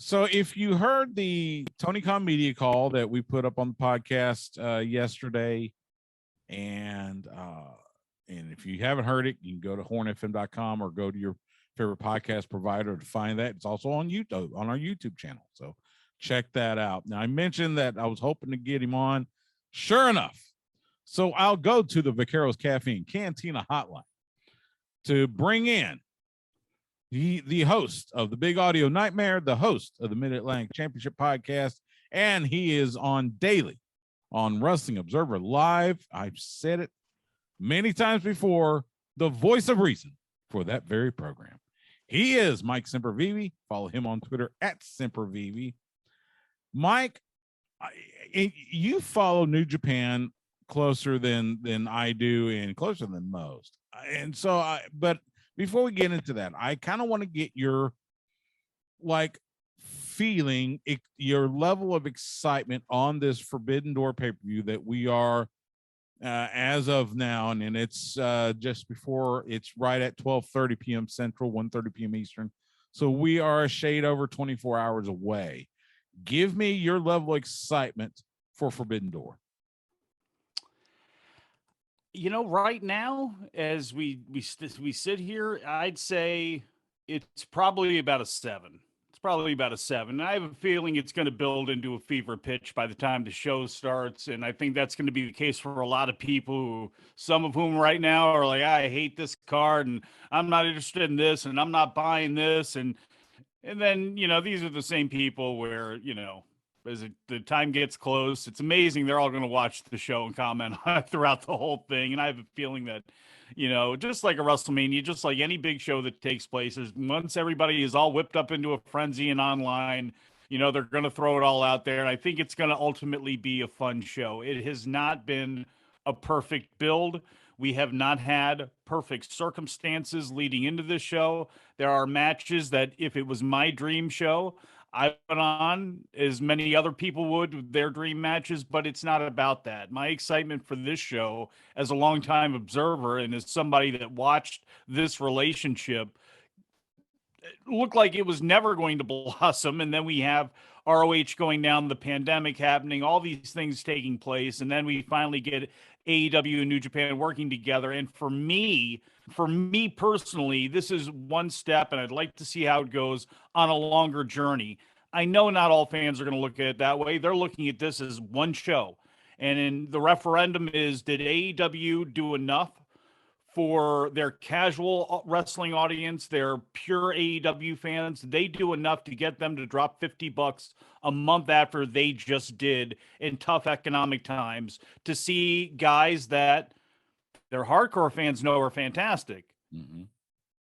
So if you heard the Tony Khan media call that we put up on the podcast yesterday, and if you haven't heard it, you can go to hornfm.com or go to your favorite podcast provider to find that. It's also on YouTube, on our YouTube channel. So check that out. Now, I mentioned that I was hoping to get him on. Sure enough. So I'll go to the Vaqueros Caffeine Cantina hotline to bring in the host of the Big Audio Nightmare, the host of the Mid-Atlantic Championship podcast, and he is on daily on Wrestling Observer Live. I've said it many times before, the voice of reason for that very program. He is Mike Sempervive. Follow him on Twitter at Sempervive. Mike, you follow New Japan closer than I do and closer than most. And so but before we get into that, I kind of want to get your feeling, your level of excitement on this Forbidden Door pay-per-view that we are as of now, and it's just before, it's right at 12:30 p.m. Central, 1:30 p.m. Eastern. So we are a shade over 24 hours away. Give me your level of excitement for Forbidden Door. You know, right now, as we sit here, I'd say it's probably about a 7. It's probably about a 7. I have a feeling it's going to build into a fever pitch by the time the show starts, and I think that's going to be the case for a lot of people, some of whom right now are like, I hate this card, and I'm not interested in this, and I'm not buying this, and then, you know, these are the same people where, you know, as the time gets close, it's amazing. They're all going to watch the show and comment on it throughout the whole thing. And I have a feeling that, you know, just like a WrestleMania, just like any big show that takes place, is once everybody is all whipped up into a frenzy and online, you know, they're going to throw it all out there. And I think it's going to ultimately be a fun show. It has not been a perfect build. We have not had perfect circumstances leading into this show. There are matches that if it was my dream show, I went on as many other people would with their dream matches, but it's not about that. My excitement for this show as a longtime observer and as somebody that watched this relationship looked like it was never going to blossom. And then we have ROH going down, the pandemic happening, all these things taking place. And then we finally get AEW and New Japan working together. And for me personally, this is one step, and I'd like to see how it goes on a longer journey. I know not all fans are going to look at it that way. They're looking at this as one show. And in the referendum is, did AEW do enough for their casual wrestling audience, their pure AEW fans? Did they do enough to get them to drop $50 a month after they just did in tough economic times to see guys that their hardcore fans know are fantastic? Mm-hmm.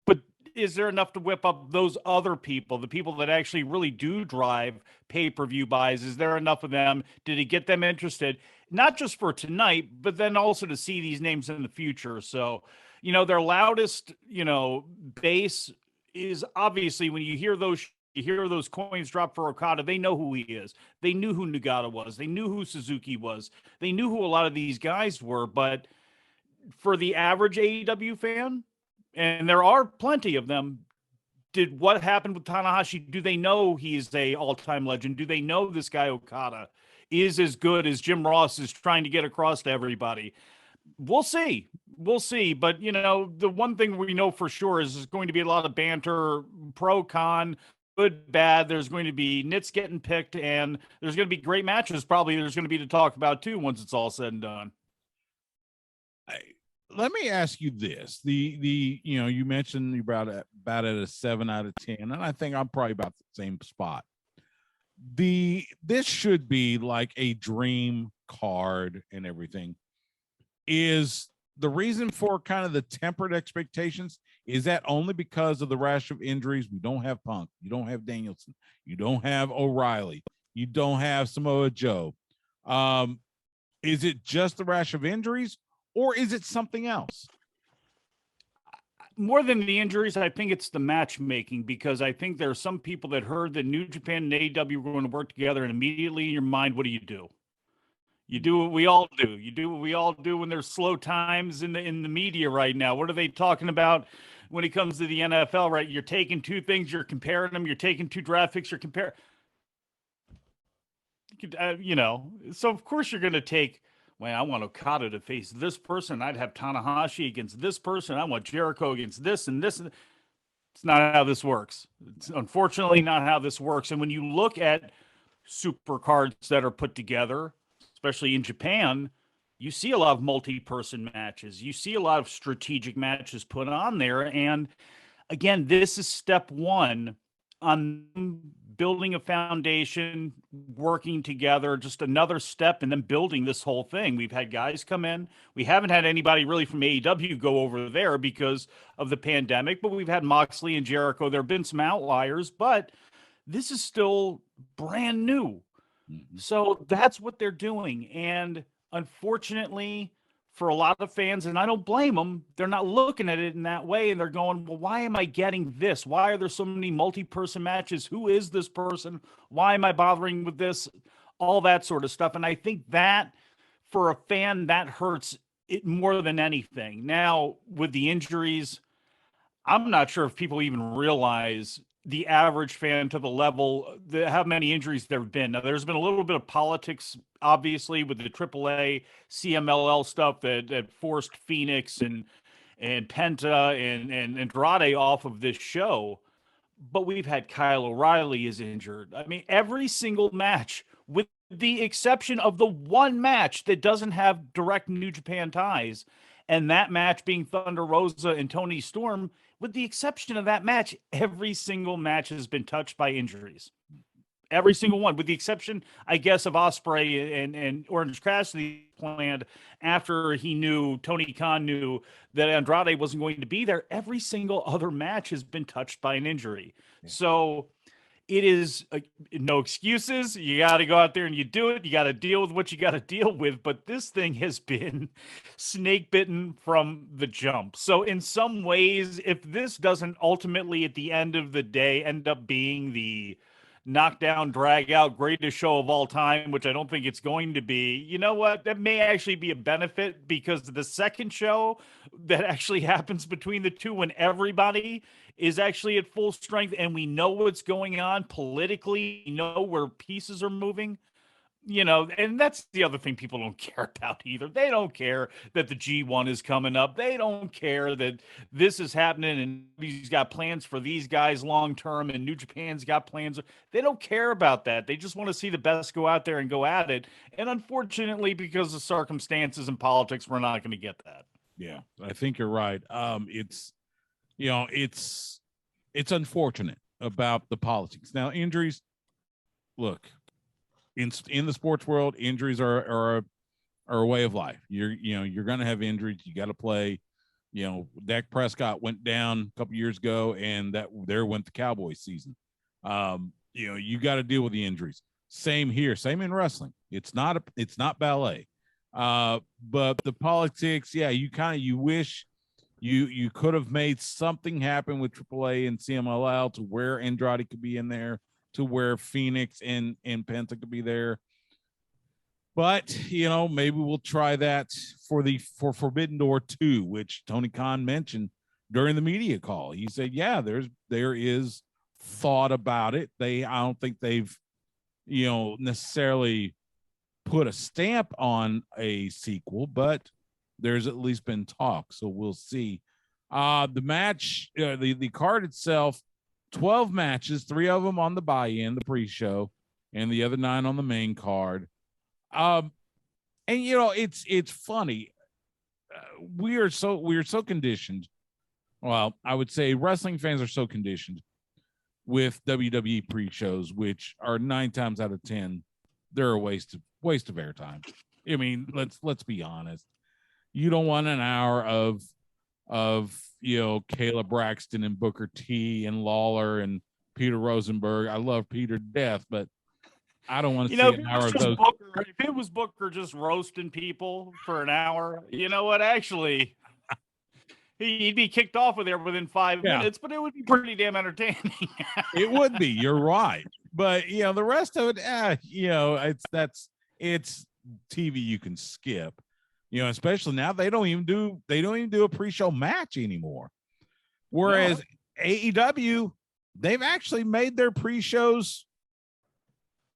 But is there enough to whip up those other people, the people that actually really do drive pay-per-view buys? Is there enough of them? Did it get them interested? Not just for tonight, but then also to see these names in the future. So, you know, their loudest, you know, base is obviously when you hear those coins drop for Okada, they know who he is. They knew who Nagata was. They knew who Suzuki was. They knew who a lot of these guys were. But for the average AEW fan, and there are plenty of them, did what happened with Tanahashi, do they know he's a all-time legend? Do they know this guy Okada is as good as Jim Ross is trying to get across to everybody? We'll see. But, you know, the one thing we know for sure is there's going to be a lot of banter, pro, con, good, bad. There's going to be nits getting picked, and there's going to be great matches. Probably there's going to be to talk about too once it's all said and done. Let me ask you this. The you know, you mentioned you brought it about at a 7 out of 10, and I think I'm probably about the same spot. This should be like a dream card and everything. Is the reason for kind of the tempered expectations, is that only because of the rash of injuries? We don't have Punk, you don't have Danielson, you don't have O'Reilly, you don't have Samoa Joe. Is it just the rash of injuries, or is it something else? More than the injuries, I think it's the matchmaking, because I think there are some people that heard that New Japan and AEW were going to work together, and immediately in your mind, what do? You do what we all do. You do what we all do when there's slow times in the media right now. What are they talking about when it comes to the NFL, right? You're taking two things, you're comparing them, you're taking two draft picks, you're comparing. So of course you're going to take, well, I want Okada to face this person. I'd have Tanahashi against this person. I want Jericho against this and this. It's not how this works. It's unfortunately not how this works. And when you look at super cards that are put together, especially in Japan, you see a lot of multi-person matches. You see a lot of strategic matches put on there. And again, this is step one on building a foundation, working together, just another step, and then building this whole thing. We've had guys come in. We haven't had anybody really from AEW go over there because of the pandemic, but we've had Moxley and Jericho. There have been some outliers, but this is still brand new. So that's what they're doing. And unfortunately, for a lot of fans, and I don't blame them, they're not looking at it in that way. And they're going, well, why am I getting this? Why are there so many multi-person matches? Who is this person? Why am I bothering with this? All that sort of stuff. And I think that for a fan, that hurts it more than anything. Now, with the injuries, I'm not sure if people even realize the average fan to the level, how many injuries there have been. Now, there's been a little bit of politics, obviously, with the AAA, CMLL stuff that forced Phoenix and Penta and Andrade off of this show. But we've had Kyle O'Reilly is injured. I mean, every single match, with the exception of the one match that doesn't have direct New Japan ties, and that match being Thunder Rosa and Tony Storm, with the exception of that match, every single match has been touched by injuries. Every single one, with the exception, I guess, of Ospreay and Orange Cassidy planned after Tony Khan knew that Andrade wasn't going to be there. Every single other match has been touched by an injury. Yeah. So it is no excuses. You got to go out there and you do it. You got to deal with what you got to deal with. But this thing has been snake bitten from the jump. So in some ways, if this doesn't ultimately at the end of the day end up being the knockdown, drag out, greatest show of all time, which I don't think it's going to be, you know what? That may actually be a benefit, because the second show that actually happens between the two, when everybody is actually at full strength and we know what's going on politically, we know where pieces are moving, and that's the other thing people don't care about either. They don't care that the G1 is coming up. They don't care that this is happening and he's got plans for these guys long-term and New Japan's got plans. They don't care about that. They just want to see the best go out there and go at it. And unfortunately, because of circumstances and politics, we're not going to get that. Yeah, I think you're right. It's unfortunate about the politics. Now, injuries, look, in the sports world, injuries are a way of life. You're going to have injuries. You got to play. Dak Prescott went down a couple years ago, and there went the Cowboys season. You got to deal with the injuries. Same here. Same in wrestling. It's not ballet. But the politics, yeah, you wish you could have made something happen with AAA and CMLL to where Andrade could be in there, to where Phoenix and Penta could be there. But, maybe we'll try that for Forbidden Door 2, which Tony Khan mentioned during the media call. He said, yeah, there is thought about it. I don't think they've, necessarily put a stamp on a sequel, but there's at least been talk. So we'll see. The match, the card itself, 12 matches, 3 of them on the buy-in, the pre-show, and the other 9 on the main card. And it's funny. We are so conditioned. Well, I would say wrestling fans are so conditioned with WWE pre-shows, which are 9 times out of 10, they're a waste of airtime. I mean, let's be honest. You don't want an hour of Kayla Braxton and Booker T and Lawler and Peter Rosenberg. I love Peter to death, but I don't want to see an hour of those. If it was Booker just roasting people for an hour, you know what? Actually, he'd be kicked off of there within 5 minutes, but it would be pretty damn entertaining. It would be. You're right. But, the rest of it, it's TV you can skip. Especially now they don't even do a pre-show match anymore. Whereas AEW, they've actually made their pre-shows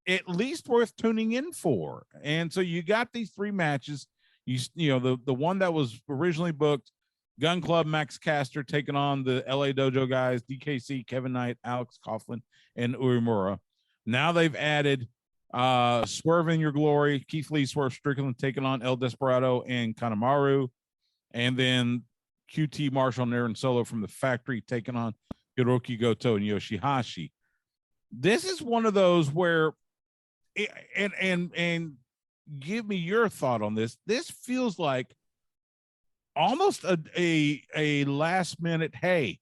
at least worth tuning in for. And so you got these 3 matches. You know, the one that was originally booked, Gun Club, Max Caster taking on the LA Dojo guys, DKC, Kevin Knight, Alex Coughlin, and Uemura. Now they've added Swerve in Your Glory, Keith Lee, Swerve Strickland taking on El Desperado and Kanemaru, and then QT Marshall and Aaron Solo from the Factory taking on Hiroki Goto and Yoshihashi. This is one of those where, and give me your thought on this. This feels like almost a last minute, hey,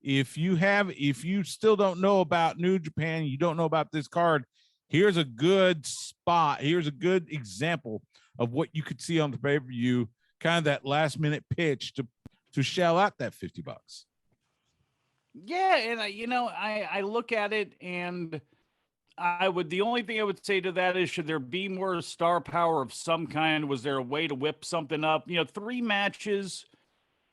if you still don't know about New Japan, you don't know about this card, here's a good spot, here's a good example of what you could see on the pay-per-view, kind of that last minute pitch to shell out that $50. Yeah, and I look at it, and the only thing I would say to that is, should there be more star power of some kind? Was there a way to whip something up? 3 matches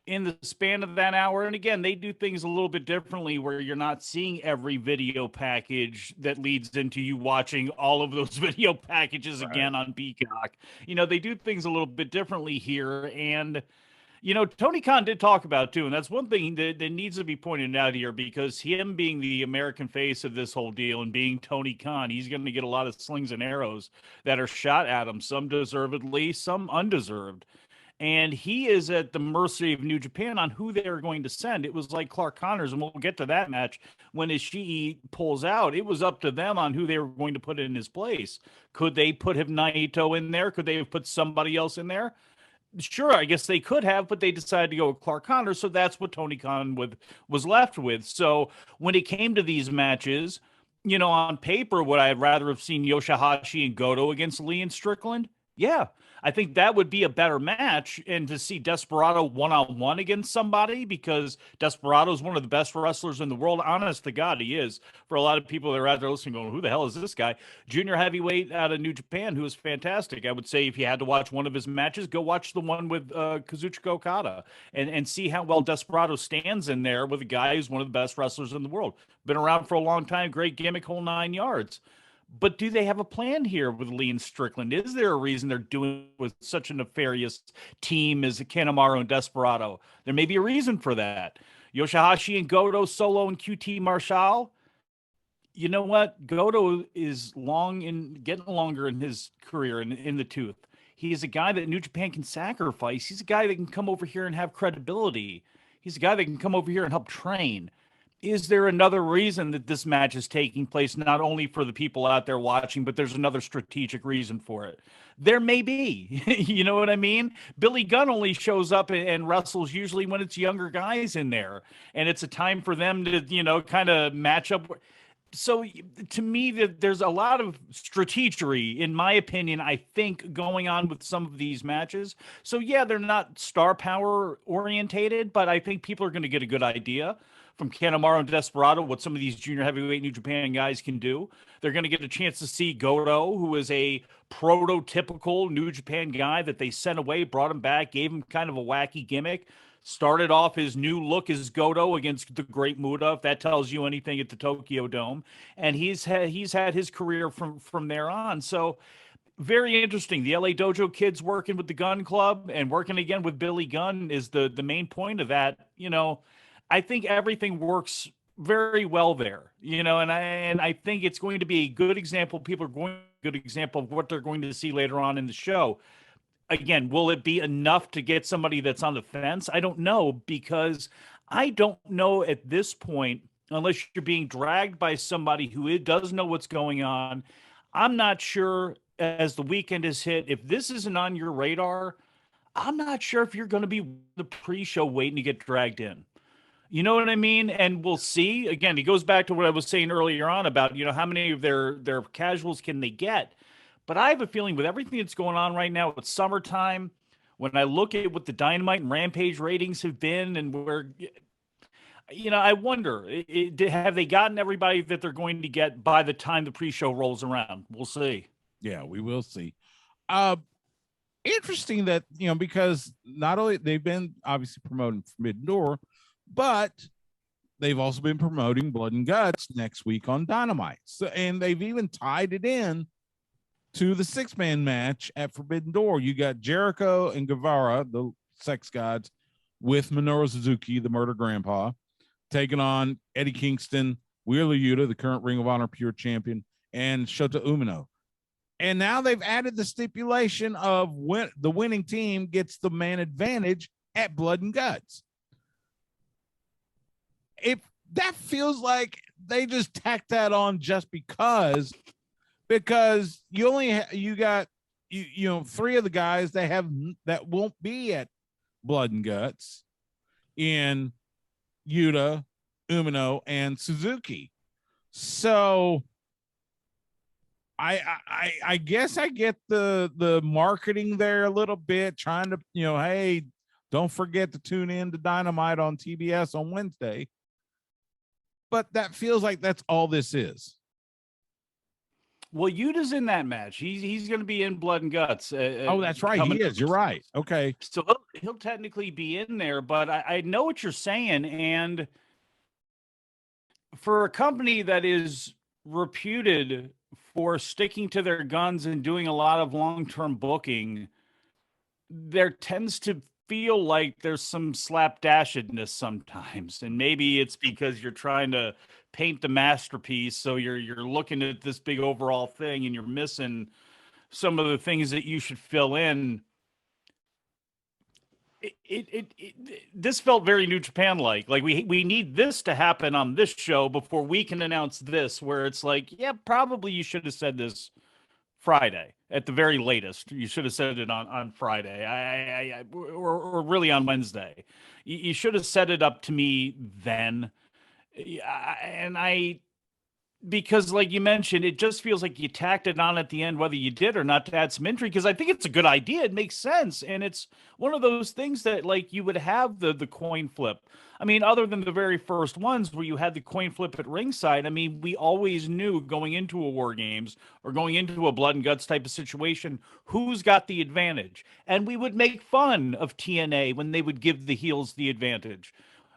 in the span of that hour. And again, they do things a little bit differently, where you're not seeing every video package that leads into you watching all of those video packages again on Peacock. They do things a little bit differently here. And Tony Khan did talk about too, and that's one thing that needs to be pointed out here, because him being the American face of this whole deal and being Tony Khan, he's going to get a lot of slings and arrows that are shot at him, some deservedly, some undeserved. And he is at the mercy of New Japan on who they're going to send. It was like Clark Connors, and we'll get to that match when Ishii pulls out. It was up to them on who they were going to put in his place. Could they put Naito in there? Could they have put somebody else in there? Sure, I guess they could have, but they decided to go with Clark Connors, so that's what Tony Khan was left with. So when it came to these matches, on paper, would I rather have seen Yoshihashi and Goto against Lee and Strickland? Yeah, I think that would be a better match. And to see Desperado one-on-one against somebody, because Desperado is one of the best wrestlers in the world. Honest to God, he is. For a lot of people that are out there listening going, who the hell is this guy? Junior heavyweight out of New Japan, who is fantastic. I would say if you had to watch one of his matches, go watch the one with Kazuchika Okada and see how well Desperado stands in there with a guy who's one of the best wrestlers in the world. Been around for a long time, great gimmick, whole 9 yards. But do they have a plan here with Lee and Strickland? Is there a reason they're doing with such a nefarious team as Kanemaru and Desperado? There may be a reason for that. Yoshihashi and Goto, Solo and QT Marshall. You know what? Goto is getting longer in his career in the tooth. He is a guy that New Japan can sacrifice. He's a guy that can come over here and have credibility. He's a guy that can come over here and help train. Is there another reason that this match is taking place, not only for the people out there watching, but there's another strategic reason for it? There may be. You know what I mean? Billy Gunn only shows up and wrestles usually when it's younger guys in there, and it's a time for them to, kind of match up. So to me, there's a lot of strategery, in my opinion, I think, going on with some of these matches. So yeah, they're not star power orientated, but I think people are going to get a good idea from Kanemaru and Desperado what some of these junior heavyweight New Japan guys can do. They're going to get a chance to see Goto, who is a prototypical New Japan guy that they sent away, brought him back, gave him kind of a wacky gimmick. Started off his new look as Goto against the Great Muta, if that tells you anything, at the Tokyo Dome. And he's had his career from there on. So very interesting. The LA Dojo kids working with the Gun Club and working again with Billy Gunn is the main point of that. I think everything works very well there, and I think it's going to be a good example. People are going to be a good example of what they're going to see later on in the show. Again, will it be enough to get somebody that's on the fence? I don't know, because I don't know at this point, unless you're being dragged by somebody who does know what's going on. I'm not sure, as the weekend has hit, if this isn't on your radar, I'm not sure if you're going to be the pre-show waiting to get dragged in. You know what I mean? And we'll see. Again, it goes back to what I was saying earlier on about, how many of their casuals can they get? But I have a feeling with everything that's going on right now with summertime, when I look at what the Dynamite and Rampage ratings have been and where, I wonder, have they gotten everybody that they're going to get by the time the pre-show rolls around? We'll see. Yeah, we will see. Interesting that, because not only they've been obviously promoting Forbidden Door, but they've also been promoting Blood and Guts next week on Dynamite. So, and they've even tied it in to the 6-man match at Forbidden Door. You got Jericho and Guevara, the sex gods, with Minoru Suzuki, the murder grandpa, taking on Eddie Kingston, Wheeler Yuta, the current Ring of Honor Pure Champion, and Shota Umino. And now they've added the stipulation of the winning team gets the man advantage at Blood and Guts. That feels like they just tacked that on just because you only you got three of the guys that won't be at Blood and Guts in Yuta, Umino, and Suzuki. So I guess I get the marketing there a little bit, trying to, hey, don't forget to tune in to Dynamite on TBS on Wednesday. But that feels like that's all this is. Well, Yuta's in that match. He's going to be in Blood and Guts. Oh, that's right. He is. You're right. Okay. So he'll technically be in there, but I know what you're saying. And for a company that is reputed for sticking to their guns and doing a lot of long-term booking, there tends to feel like there's some slapdashedness sometimes. And maybe it's because you're trying to paint the masterpiece, so you're looking at this big overall thing and you're missing some of the things that you should fill in. This felt very New Japan like we need this to happen on this show before we can announce this, where it's like, yeah, probably you should have said this Friday at the very latest. You should have said it on Friday, or really on Wednesday. You should have set it up to me then. Because like you mentioned, it just feels like you tacked it on at the end, whether you did or not, to add some intrigue, because I think it's a good idea. It makes sense. And it's one of those things that, like, you would have the coin flip. I mean, other than the very first ones where you had the coin flip at ringside, I mean, we always knew going into a War Games or going into a Blood and Guts type of situation, who's got the advantage. And we would make fun of TNA when they would give the heels the advantage.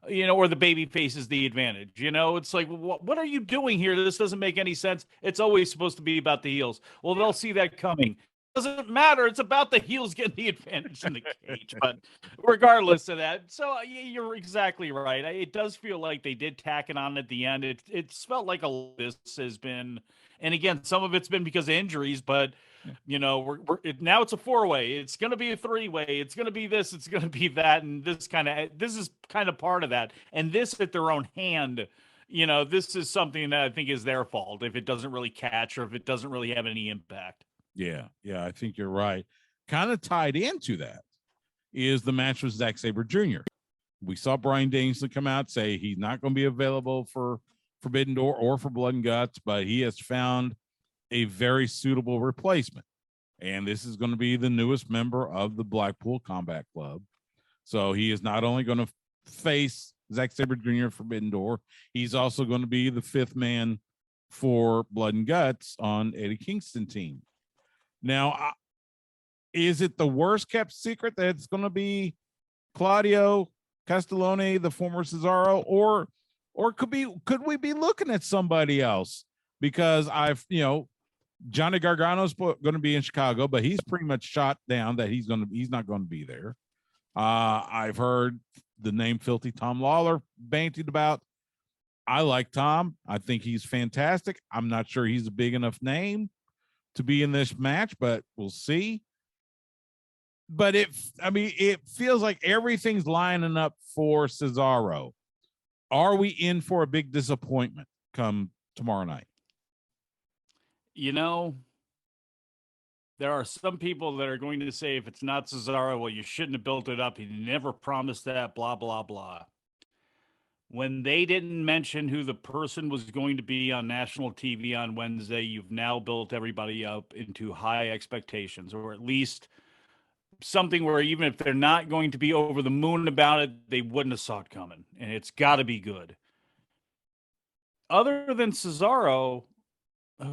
Or the Babyfaces the advantage. It's like, what are you doing here? This doesn't make any sense. It's always supposed to be about the heels. Well, they'll see that coming. Doesn't matter. It's about the heels getting the advantage in the cage. But regardless of that, so you're exactly right. It does feel like they did tack it on at the end. It's felt like this has been, and again, some of it's been because of injuries, but now it's a 4-way. It's going to be a 3-way. It's going to be this. It's going to be that. And this is kind of part of that. And this at their own hand, this is something that I think is their fault if it doesn't really catch or if it doesn't really have any impact. Yeah, I think you're right. Kind of tied into that is the match with Zack Sabre Jr. We saw Bryan Danielson come out, say he's not going to be available for Forbidden Door or for Blood and Guts, but he has found a very suitable replacement. And this is going to be the newest member of the Blackpool Combat Club. So he is not only going to face Zack Sabre Jr. Forbidden Door, he's also going to be the 5th man for Blood and Guts on Eddie Kingston team. Now, is it the worst kept secret that it's going to be Claudio Castellone, the former Cesaro, or could we be looking at somebody else? Because Johnny Gargano's going to be in Chicago, but he's pretty much shot down that he's not going to be there. I've heard the name Filthy Tom Lawler bantied about. I like Tom. I think he's fantastic. I'm not sure he's a big enough name to be in this match, but we'll see. But it feels like everything's lining up for Cesaro. Are we in for a big disappointment come tomorrow night? There are some people that are going to say, if it's not Cesaro, well, you shouldn't have built it up. He never promised that, blah, blah, blah. When they didn't mention who the person was going to be on national TV on Wednesday, you've now built everybody up into high expectations, or at least something where even if they're not going to be over the moon about it, they wouldn't have saw it coming. And it's got to be good. Other than Cesaro,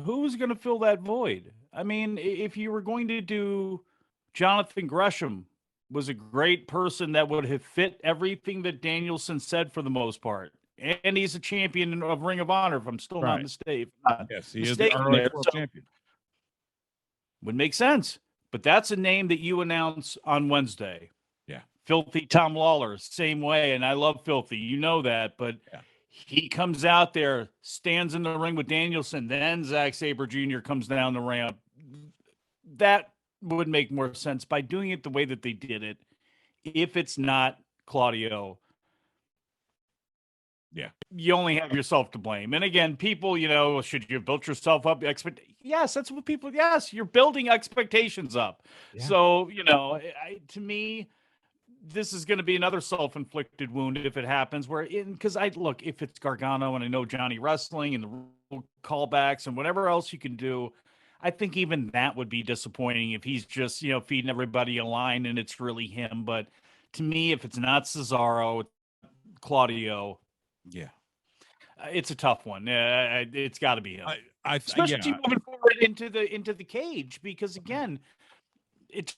who's going to fill that void? I mean, if you were going to do Jonathan Gresham, was a great person that would have fit everything that Danielson said for the most part. and he's a champion of Ring of Honor, if I'm still not mistaken. Yes, he is the ROH World Champion. Would make sense. But that's a name that you announce on Wednesday. Yeah. Filthy Tom Lawler, same way. And I love Filthy. You know that. But he comes out there, stands in the ring with Danielson. Then Zack Sabre Jr. comes down the ramp. That would make more sense by doing it the way that they did it. If it's not Claudio, you only have yourself to blame. And again, people, should you have built yourself up? Yes, that's what people. Yes, you're building expectations up. Yeah. So to me, this is going to be another self-inflicted wound if it happens. Because if it's Gargano and I know Johnny Wrestling and the callbacks and whatever else you can do, I think even that would be disappointing if he's just feeding everybody a line and it's really him. But to me, if it's not Cesaro, Claudio. Yeah, it's a tough one. It's got to be him, especially moving forward into the cage, because again, it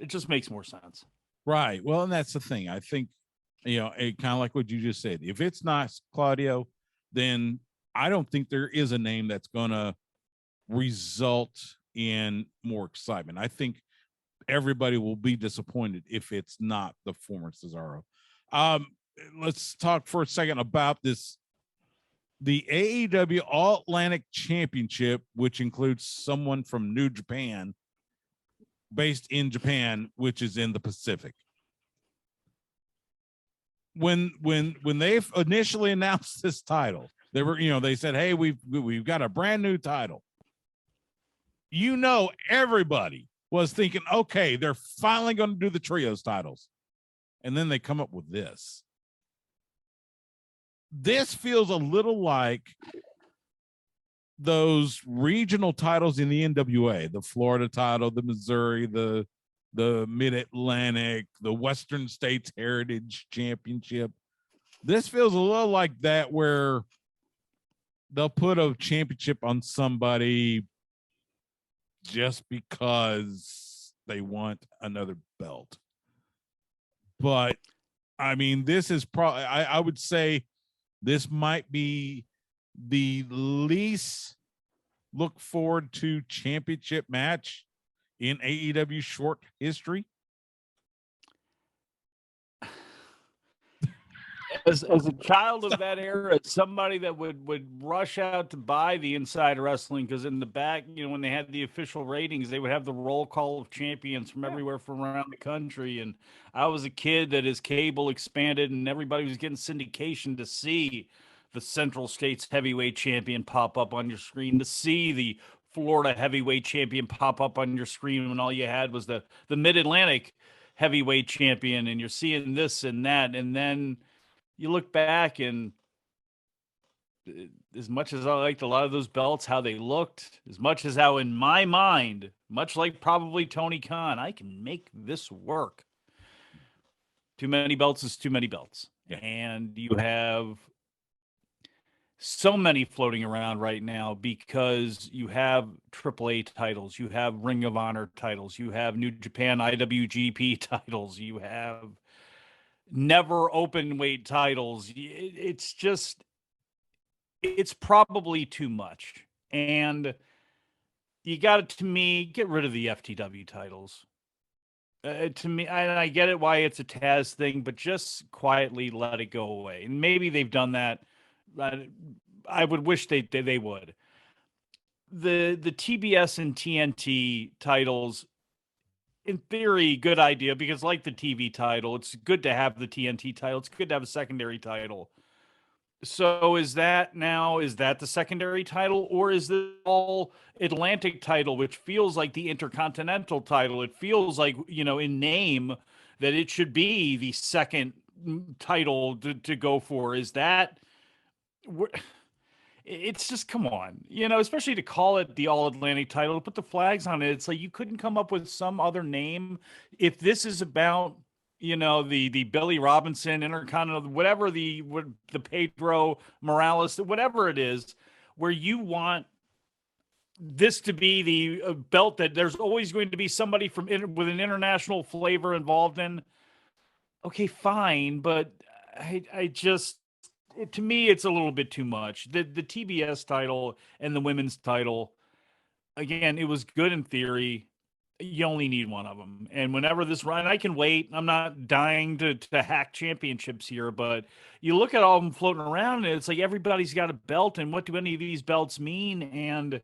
just makes more sense. Right. Well, and that's the thing. I think it kind of like what you just said. If it's not Claudio, then I don't think there is a name that's gonna result in more excitement. I think everybody will be disappointed if it's not the former Cesaro. Let's talk for a second about the AEW All-Atlantic Championship, which includes someone from New Japan, based in Japan, which is in the Pacific. When they initially announced this title, they said, "Hey, we've got a brand new title." Everybody was thinking, "Okay, they're finally going to do the trios titles," and then they come up with this. This feels a little like those regional titles in the NWA, the Florida title, the Missouri, the Mid-Atlantic, the Western States Heritage Championship. This feels a little like that, where they'll put a championship on somebody just because they want another belt. But I mean, this is probably, I would say, this might be the least look forward to championship match in AEW short history. As a child of that era, as somebody that would rush out to buy the Inside Wrestling, because in the back, when they had the official ratings, they would have the roll call of champions from everywhere from around the country. And I was a kid that as cable expanded and everybody was getting syndication, to see the Central States heavyweight champion pop up on your screen, to see the Florida heavyweight champion pop up on your screen when all you had was the Mid-Atlantic heavyweight champion, and you're seeing this and that. And then you look back, and as much as I liked a lot of those belts, how they looked, as much as how in my mind, much like probably Tony Khan, I can make this work. Too many belts is too many belts. Yeah. And you have so many floating around right now, because you have AAA titles, you have Ring of Honor titles, you have New Japan IWGP titles, you have never open weight titles. It's probably too much. And you got to, get rid of the FTW titles. To me, I get it why it's a Taz thing, but just quietly let it go away. And maybe they've done that. I would wish they would. The TBS and TNT titles, in theory, good idea, because like the TV title, it's good to have the TNT title. It's good to have a secondary title. So is that the secondary title, or is the All Atlantic title, which feels like the Intercontinental title? It feels like, in name, that it should be the second title to go for. Is that... It's just, come on, especially to call it the All Atlantic title, to put the flags on it. It's like you couldn't come up with some other name. If this is about, the Billy Robinson Intercontinental, whatever the Pedro Morales, whatever it is, where you want this to be the belt that there's always going to be somebody with an international flavor involved in. Okay, fine, but I just, to me, it's a little bit too much. The TBS title and the women's title, again, it was good in theory. You only need one of them. And whenever this run, I can wait. I'm not dying to hack championships here, but you look at all of them floating around, and it's like everybody's got a belt. And what do any of these belts mean? And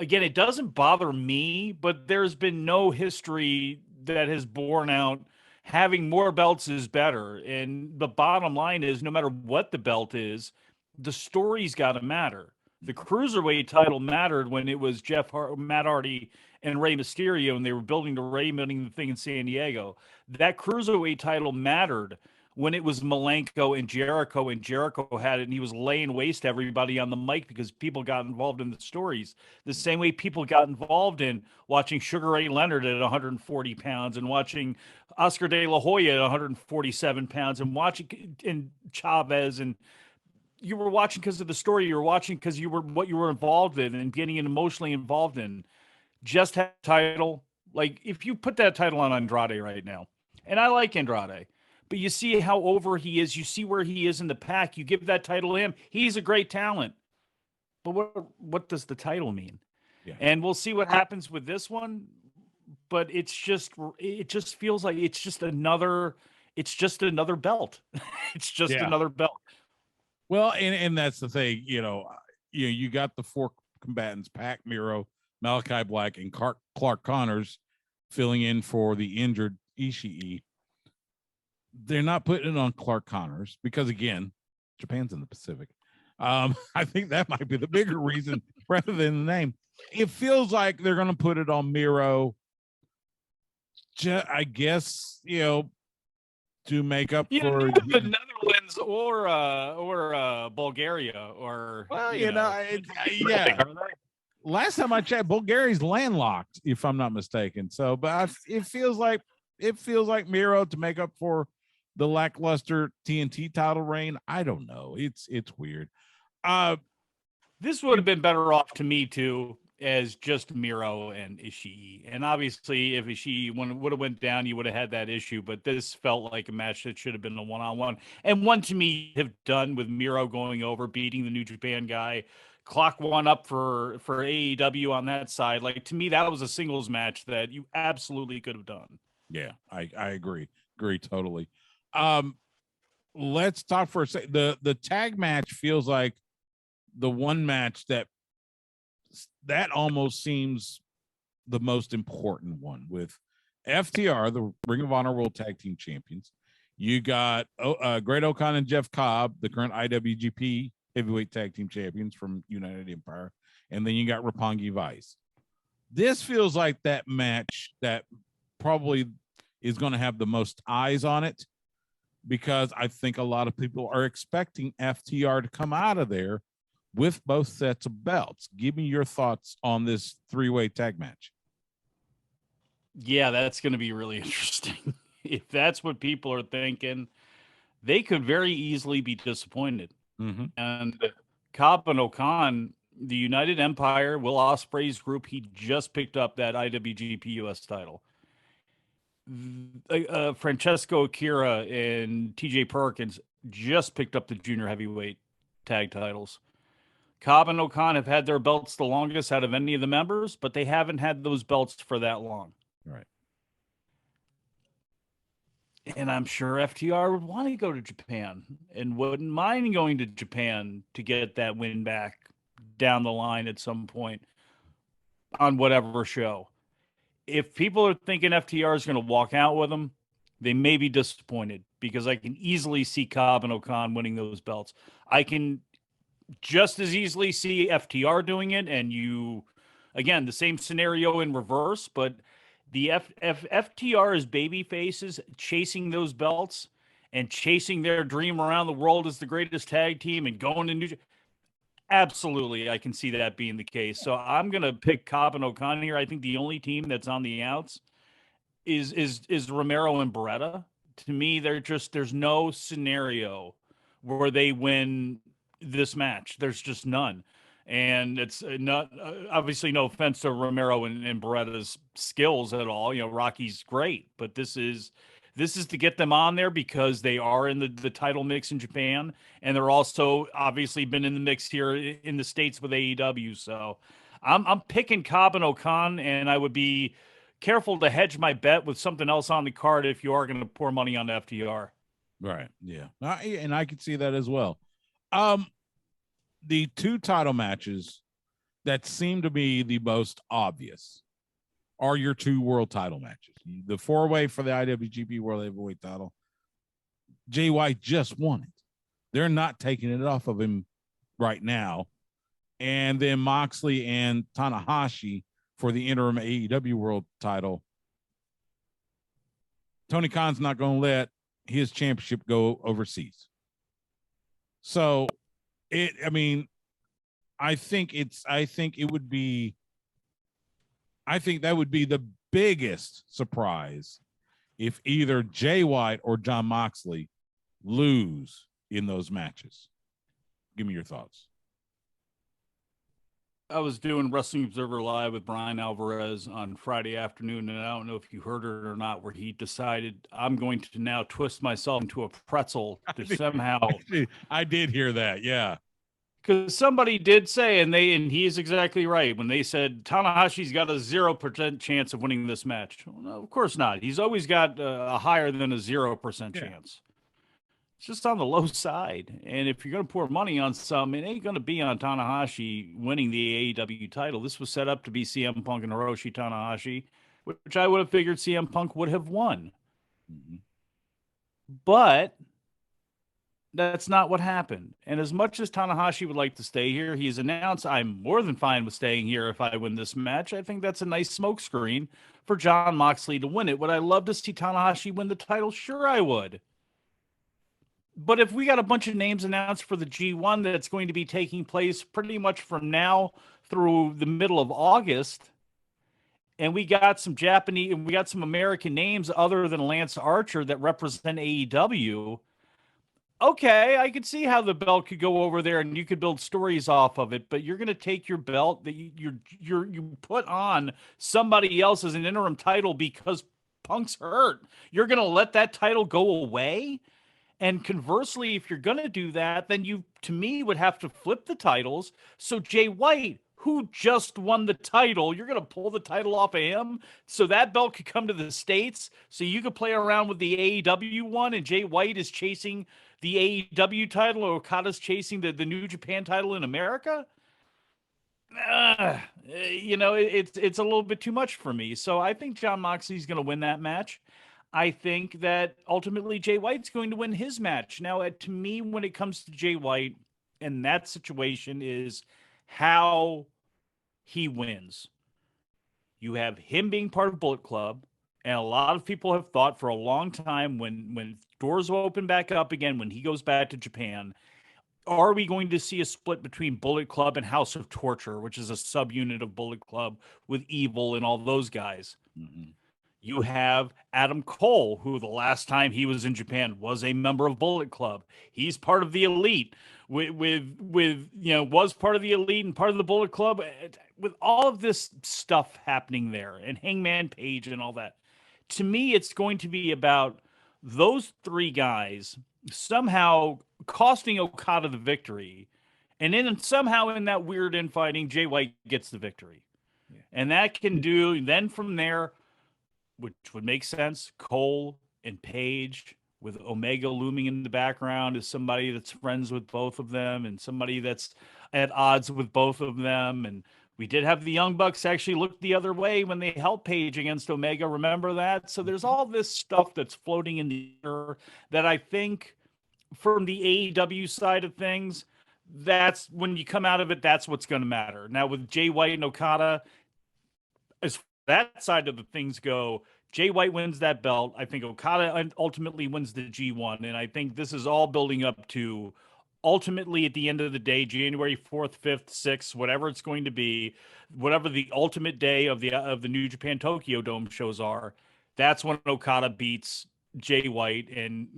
again, it doesn't bother me, but there's been no history that has borne out having more belts is better. And the bottom line is, no matter what the belt is, the story's got to matter. The cruiserweight title mattered when it was Matt Hardy and Rey Mysterio, and they were building to Rey winning the thing in San Diego. That cruiserweight title mattered when it was Malenko and Jericho had it, and he was laying waste to everybody on the mic because people got involved in the stories. The same way people got involved in watching Sugar Ray Leonard at 140 pounds and watching Oscar De La Hoya at 147 pounds and watching and Chavez, and you were watching because of the story. You were watching because you were what you were involved in and getting emotionally involved in. Just have a title. Like, if you put that title on Andrade right now, and I like Andrade, but you see how over he is. You see where he is in the pack. You give that title to him. He's a great talent. But what does the title mean? Yeah. And we'll see what happens with this one. But it just feels like it's just another belt. It's just another belt. Well, and that's the thing, you got the four combatants, Pac, Miro, Malachi Black, and Clark Connors filling in for the injured Ishii. They're not putting it on Clark Connors because, again, Japan's in the Pacific. I think that might be the bigger reason rather than the name. It feels like they're going to put it on Miro, I guess, to make up for the Netherlands or Bulgaria or yeah. Last time I checked, Bulgaria's landlocked, if I'm not mistaken. So, but it feels like Miro to make up for the lackluster TNT title reign. I don't know. It's weird. This would have been better off to me too, as just Miro and Ishii. And obviously, if Ishii would have went down, you would have had that issue. But this felt like a match that should have been a one-on-one, and one to me have done with Miro going over, beating the New Japan guy. Clock one up for AEW on that side. Like, to me, that was a singles match that you absolutely could have done. Yeah, I agree totally. Let's talk for a second. The tag match feels like the one match that almost seems the most important one, with FTR, the Ring of Honor World Tag Team Champions. You got Great O'Khan and Jeff Cobb, the current IWGP Heavyweight Tag Team Champions from United Empire, and then you got Roppongi Vice. This feels like that match that probably is going to have the most eyes on it, because I think a lot of people are expecting FTR to come out of there with both sets of belts. Give me your thoughts on this three-way tag match. Yeah, that's going to be really interesting. If that's what people are thinking, they could very easily be disappointed. Mm-hmm. And Cobb and O'Khan, the United Empire, Will Ospreay's group, he just picked up that IWGP US title. Francesco Akira and TJ Perkins just picked up the junior heavyweight tag titles. Cobb and O'Khan have had their belts the longest out of any of the members, but they haven't had those belts for that long. Right. And I'm sure FTR would want to go to Japan and wouldn't mind going to Japan to get that win back down the line at some point on whatever show. If people are thinking FTR is going to walk out with them, they may be disappointed, because I can easily see Cobb and O'Khan winning those belts. I can just as easily see FTR doing it, and again, the same scenario in reverse, but the FTR is Babyfaces chasing those belts and chasing their dream around the world as the greatest tag team and going to New Japan. Absolutely, I can see that being the case. So I'm going to pick Cobb and O'Khan here. I think the only team that's on the outs is Romero and Beretta. To me, there's no scenario where they win this match. There's just none. And it's not obviously no offense to Romero and Beretta's skills at all. Rocky's great, but this is This is to get them on there because they are in the title mix in Japan, and they're also obviously been in the mix here in the States with AEW. So I'm picking Cobb and Okan, and I would be careful to hedge my bet with something else on the card if you are going to pour money on the FTR. Right. Yeah. And I could see that as well. The two title matches that seem to be the most obvious are your two world title matches. The 4-way for the IWGP World Heavyweight title. Jay White just won it. They're not taking it off of him right now. And then Moxley and Tanahashi for the interim AEW World title. Tony Khan's not going to let his championship go overseas. So I think that would be the biggest surprise if either Jay White or Jon Moxley lose in those matches. Give me your thoughts. I was doing Wrestling Observer Live with Brian Alvarez on Friday afternoon, and I don't know if you heard it or not, where he decided I'm going to now twist myself into a pretzel to somehow. I did hear that, yeah. Because somebody did say, and he is exactly right, when they said Tanahashi's got a 0% chance of winning this match. Well, no, of course not. He's always got a higher than a 0% chance. It's just on the low side. And if you're going to pour money on something, it ain't going to be on Tanahashi winning the AEW title. This was set up to be CM Punk and Hiroshi Tanahashi, which I would have figured CM Punk would have won. Mm-hmm. But that's not what happened. And as much as Tanahashi would like to stay here, he's announced, I'm more than fine with staying here if I win this match. I think that's a nice smokescreen for Jon Moxley to win it. Would I love to see Tanahashi win the title? Sure, I would. But if we got a bunch of names announced for the G1 that's going to be taking place pretty much from now through the middle of August, and we got some Japanese and we got some American names other than Lance Archer that represent AEW, okay, I could see how the belt could go over there and you could build stories off of it, but you're going to take your belt that you put on somebody else as an interim title because Punk's hurt. You're going to let that title go away? And conversely, if you're going to do that, then you, to me, would have to flip the titles. So Jay White, who just won the title, you're going to pull the title off of him so that belt could come to the States so you could play around with the AEW one, and Jay White is chasing the AEW title, or Okada's chasing the New Japan title in America. It's a little bit too much for me. So I think Jon Moxley's going to win that match. I think that ultimately Jay White's going to win his match. Now, to me, when it comes to Jay White and that situation is how he wins. You have him being part of Bullet Club, and a lot of people have thought for a long time when doors will open back up again, when he goes back to Japan, are we going to see a split between Bullet Club and House of Torture, which is a subunit of Bullet Club with Evil and all those guys? Mm-hmm. You have Adam Cole, who the last time he was in Japan was a member of Bullet Club. He's part of the Elite was part of the Elite and part of the Bullet Club. With all of this stuff happening there and Hangman Page and all that, to me, it's going to be about those three guys somehow costing Okada the victory. And then somehow in that weird infighting, Jay White gets the victory. Yeah. And that can do, then from there, which would make sense, Cole and Page with Omega looming in the background as somebody that's friends with both of them and somebody that's at odds with both of them. And we did have the Young Bucks actually look the other way when they helped Page against Omega. Remember that? So there's all this stuff that's floating in the air that I think from the AEW side of things, that's when you come out of it, that's what's going to matter. Now with Jay White and Okada, as that side of the things go, Jay White wins that belt. I think Okada ultimately wins the G1. And I think this is all building up to ultimately at the end of the day, January 4th, 5th, 6th, whatever it's going to be, whatever the ultimate day of the New Japan Tokyo Dome shows are, that's when Okada beats Jay White. And,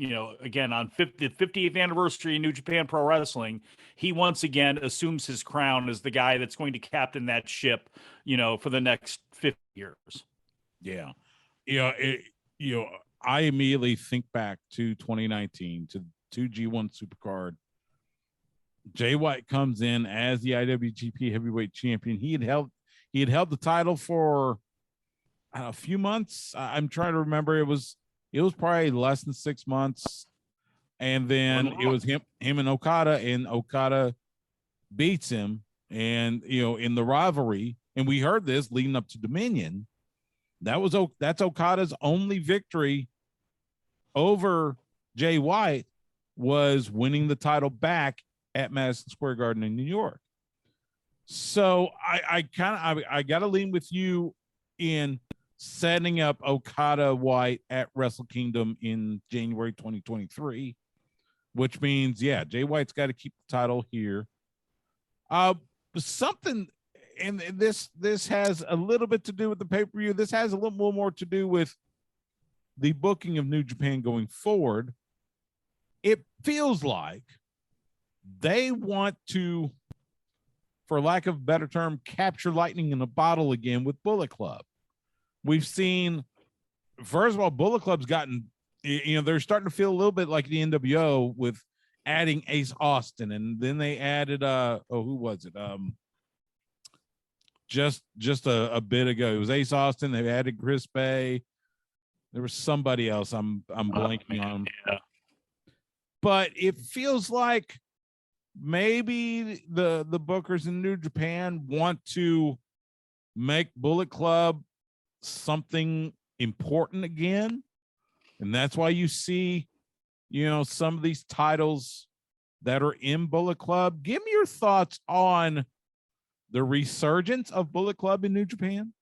again, on the 50th anniversary of New Japan Pro Wrestling, he once again assumes his crown as the guy that's going to captain that ship, for the next 50 years. Yeah. I immediately think back to 2019 to 2G1 Supercard. Jay White comes in as the IWGP Heavyweight Champion. He had held the title for a few months. I'm trying to remember. It was probably less than 6 months, and then it was him and Okada, and Okada beats him, and in the rivalry. And we heard this leading up to Dominion. That's Okada's only victory over Jay White, was winning the title back at Madison Square Garden in New York. So I got to lean with you in setting up Okada White at Wrestle Kingdom in January 2023, which means, Jay White's got to keep the title here. Something, and this has a little bit to do with the pay-per-view. This has a little more to do with the booking of New Japan going forward. It feels like they want to, for lack of a better term, capture lightning in a bottle again with Bullet Club. We've seen, first of all, Bullet Club's gotten, they're starting to feel a little bit like the NWO with adding Ace Austin, and then they added who was it? Just a bit ago, it was Ace Austin. They added Chris Bay. There was somebody else I'm blanking on. Yeah. But it feels like maybe the bookers in New Japan want to make Bullet Club something important again, and that's why you see some of these titles that are in Bullet Club. Give me your thoughts on the resurgence of Bullet Club in New Japan.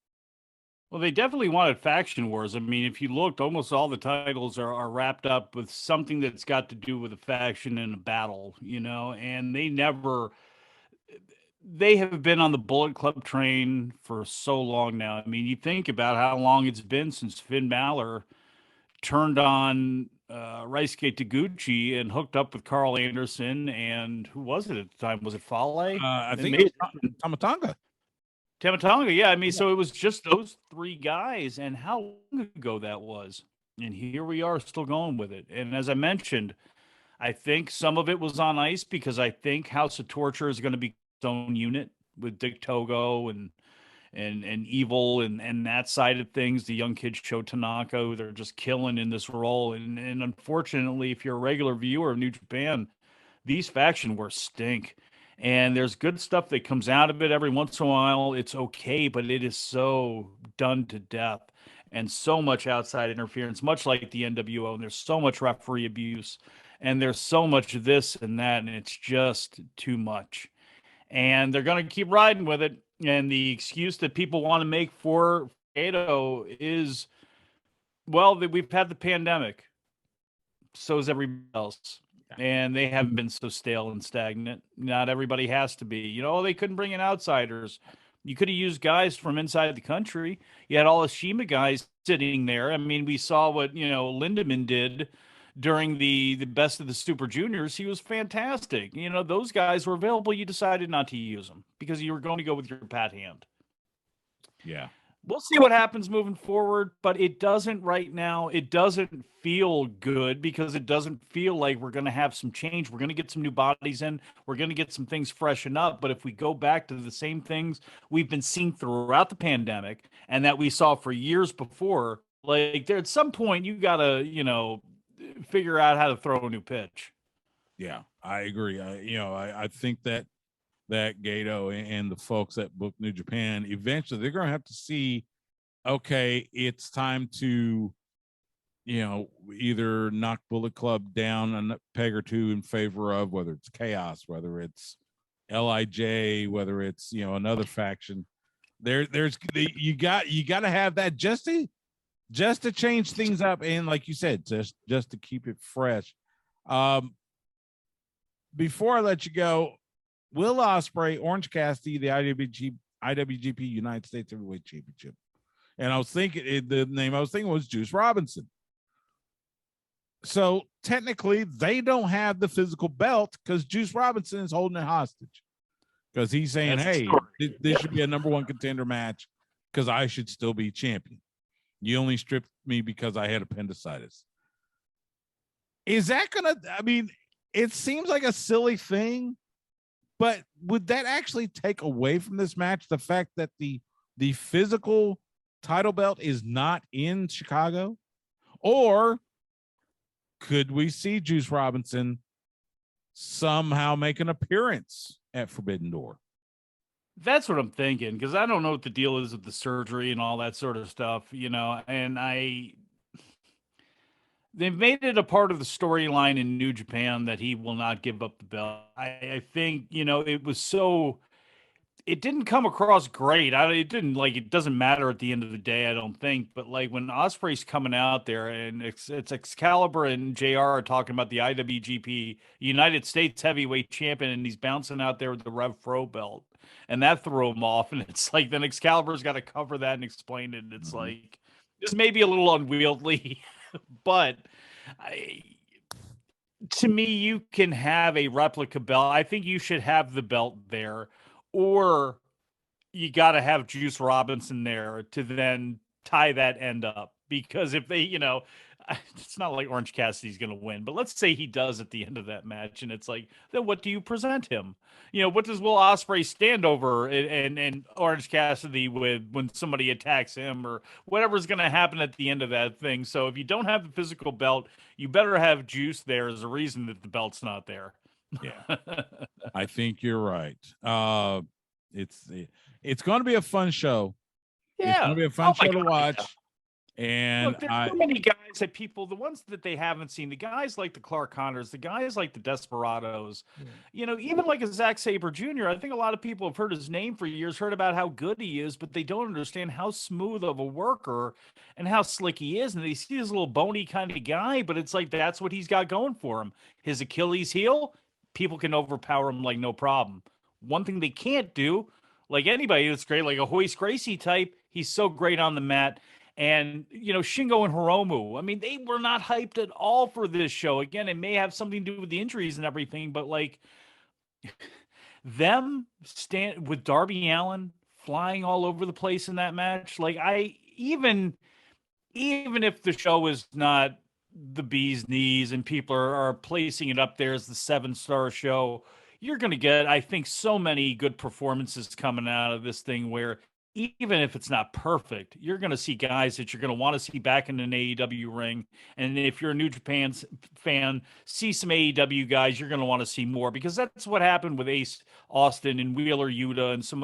Well, they definitely wanted faction wars. I mean, if you looked, almost all the titles are wrapped up with something that's got to do with a faction and a battle, and they have been on the Bullet Club train for so long now. I mean, you think about how long it's been since Finn Balor turned on Ryusuke Taguchi and hooked up with Carl Anderson, and who was it at the time? Was it Fale? I think it was Tamatonga. Tamatonga, yeah. I mean, so it was just those three guys, and how long ago that was. And here we are still going with it. And as I mentioned, I think some of it was on ice because I think House of Torture is going to be its own unit with Dick Togo and Evil and that side of things. The young kid Sho Tanaka, who they're just killing in this role. And unfortunately, if you're a regular viewer of New Japan, these faction wars stink. And there's good stuff that comes out of it every once in a while. It's okay, but it is so done to death and so much outside interference, much like the NWO. And there's so much referee abuse and there's so much of this and that, and it's just too much. And they're going to keep riding with it. And the excuse that people want to make for Gato is, well, we've had the pandemic. So is everybody else. And they haven't been so stale and stagnant. Not everybody has to be. They couldn't bring in outsiders. You could have used guys from inside the country. You had all the Shima guys sitting there. I mean, we saw what, Lindemann did during the Best of the Super Juniors. He was fantastic. Those guys were available. You decided not to use them because you were going to go with your pat hand. Yeah. We'll see what happens moving forward, but it doesn't right now. It doesn't feel good because it doesn't feel like we're going to have some change. We're going to get some new bodies in. We're going to get some things freshen up. But if we go back to the same things we've been seeing throughout the pandemic and that we saw for years before, like there at some point you got to, figure out how to throw a new pitch. Yeah, I agree. I think that Gato and the folks that book New Japan, eventually they're going to have to see, okay, it's time to, either knock Bullet Club down a peg or two in favor of whether it's Chaos, whether it's LIJ, whether it's, another faction. You got to have that just to change things up. And like you said, just to keep it fresh. Before I let you go, Will Ospreay, Orange Cassidy, the IWGP United States Heavyweight Championship. And I was thinking the name I was thinking was Juice Robinson. So technically they don't have the physical belt because Juice Robinson is holding it hostage. Because he's saying, hey, this should be a number one contender match because I should still be champion. You only stripped me because I had appendicitis. Is that gonna? I mean, it seems like a silly thing, but would that actually take away from this match the fact that the physical title belt is not in Chicago? Or could we see Juice Robinson somehow make an appearance at Forbidden Door? That's what I'm thinking, because I don't know what the deal is with the surgery and all that sort of stuff, and they've made it a part of the storyline in New Japan that he will not give up the belt. I think, it didn't come across great. It doesn't matter at the end of the day, I don't think. But like when Ospreay's coming out there and it's Excalibur and JR are talking about the IWGP United States Heavyweight Champion, and he's bouncing out there with the Rev Pro belt, and that threw him off. And it's like, then Excalibur's got to cover that and explain it. It's like, this may be a little unwieldy, but to me, you can have a replica belt. I think you should have the belt there. Or you got to have Juice Robinson there to then tie that end up. Because if they, it's not like Orange Cassidy's going to win, but let's say he does at the end of that match, and it's like, then what do you present him? What does Will Ospreay stand over and Orange Cassidy with when somebody attacks him, or whatever's going to happen at the end of that thing? So if you don't have the physical belt, you better have Juice there as a reason that the belt's not there. Yeah, I think you're right. It's going to be a fun show. Yeah, it's going to be a fun show to watch. Yeah. And look, there's so many guys that the ones that they haven't seen, the guys like the Clark Connors, the guys like the Desperados, even like a Zack Sabre Jr. I think a lot of people have heard his name for years, heard about how good he is, but they don't understand how smooth of a worker and how slick he is. And they see this little bony kind of guy, but it's like, that's what he's got going for him. His Achilles heel, people can overpower him like no problem. One thing they can't do, like anybody that's great, like a Hoist Gracie type, he's so great on the mat. And, Shingo and Hiromu, I mean, they were not hyped at all for this show. Again, it may have something to do with the injuries and everything, but like them stand with Darby Allin flying all over the place in that match. Like even if the show is not the bee's knees and people are placing it up there as the 7-star show, you're going to get, I think, so many good performances coming out of this thing where even if it's not perfect, you're going to see guys that you're going to want to see back in an AEW ring. And if you're a New Japan fan, see some AEW guys, you're going to want to see more, because that's what happened with Ace Austin and Wheeler Yuta and some,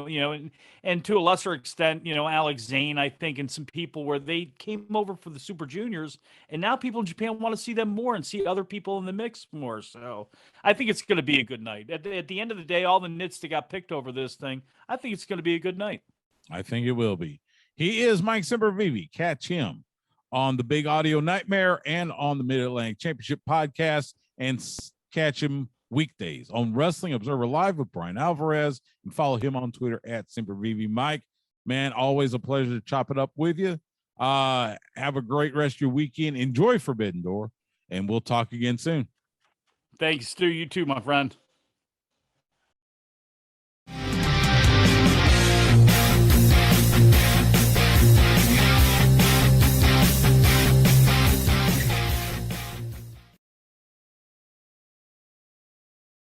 and to a lesser extent, Alex Zane, I think, and some people where they came over for the Super Juniors, and now people in Japan want to see them more and see other people in the mix more. So I think it's going to be a good night. At the end of the day, all the nits that got picked over this thing, I think it's going to be a good night. I think it will be. He is Mike Sempervive. Catch him on the Big Audio Nightmare and on the Mid-Atlantic Championship podcast, and catch him weekdays on Wrestling Observer Live with Brian Alvarez, and follow him on Twitter at Sempervive. Mike, man, always a pleasure to chop it up with you. Have a great rest of your weekend. Enjoy Forbidden Door, and we'll talk again soon. Thanks, Stu. You too, my friend.